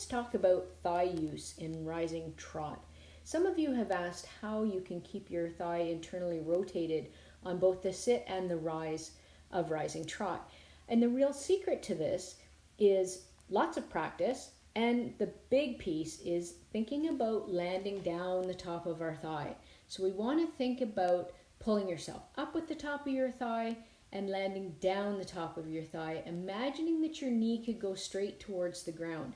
let's talk about thigh use in rising trot. Some of you have asked how you can keep your thigh internally rotated on both the sit and the rise of rising trot. And the real secret to this is lots of practice, and the big piece is thinking about landing down the top of our thigh. So we want to think about pulling yourself up with the top of your thigh and landing down the top of your thigh, imagining that your knee could go straight towards the ground.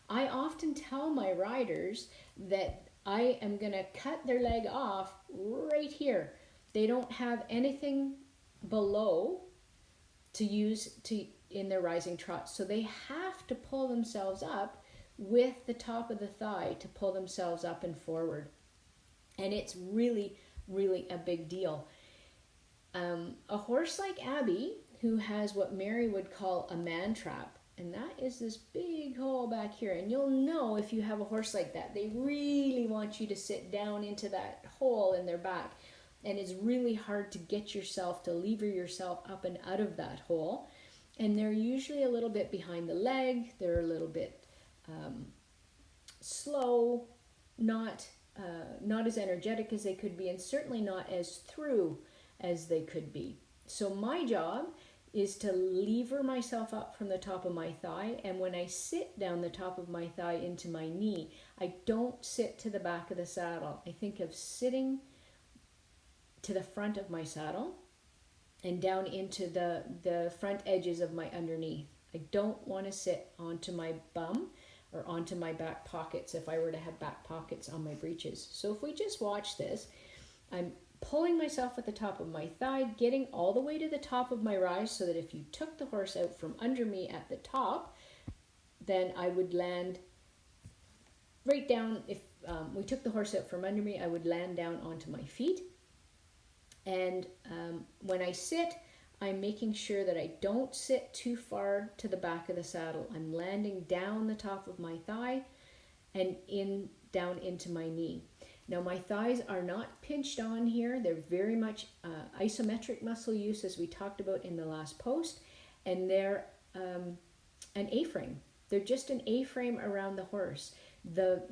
I often tell my riders that I am going to cut their leg off right here. They don't have anything below to use in their rising trot. So they have to pull themselves up with the top of the thigh to pull themselves up and forward. And it's really, really a big deal. A horse like Abby, who has what Mary would call a man trap, and that is this big hole back here. And you'll know if you have a horse like that, they really want you to sit down into that hole in their back. And it's really hard to get yourself to lever yourself up and out of that hole. And they're usually a little bit behind the leg. They're a little bit slow, not as energetic as they could be, and certainly not as through as they could be. So my job is to lever myself up from the top of my thigh, and when I sit down the top of my thigh into my knee, I don't sit to the back of the saddle. I think of sitting to the front of my saddle and down into the front edges of my underneath. I don't want to sit onto my bum or onto my back pockets if I were to have back pockets on my breeches. So if we just watch this, I'm pulling myself at the top of my thigh, getting all the way to the top of my rise so that if you took the horse out from under me at the top, then I would land right down. If we took the horse out from under me, I would land down onto my feet. And when I sit, I'm making sure that I don't sit too far to the back of the saddle. I'm landing down the top of my thigh and down into my knee. Now my thighs are not pinched on here. They're very much isometric muscle use, as we talked about in the last post, and they're an A-frame. They're just an A-frame around the horse. The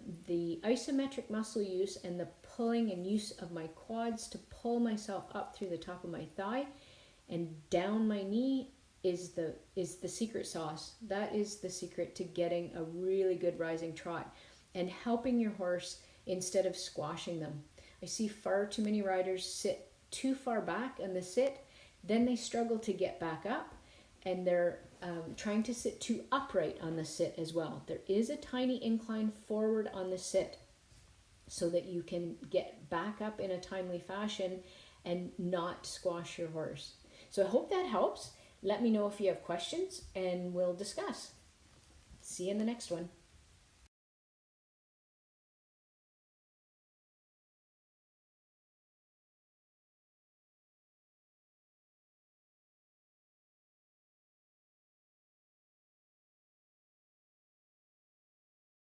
isometric muscle use and the pulling and use of my quads to pull myself up through the top of my thigh and down my knee is the secret sauce. That is the secret to getting a really good rising trot and helping your horse instead of squashing them. I see far too many riders sit too far back on the sit, then they struggle to get back up, and they're trying to sit too upright on the sit as well. There is a tiny incline forward on the sit so that you can get back up in a timely fashion and not squash your horse. So I hope that helps. Let me know if you have questions and we'll discuss. See you in the next one.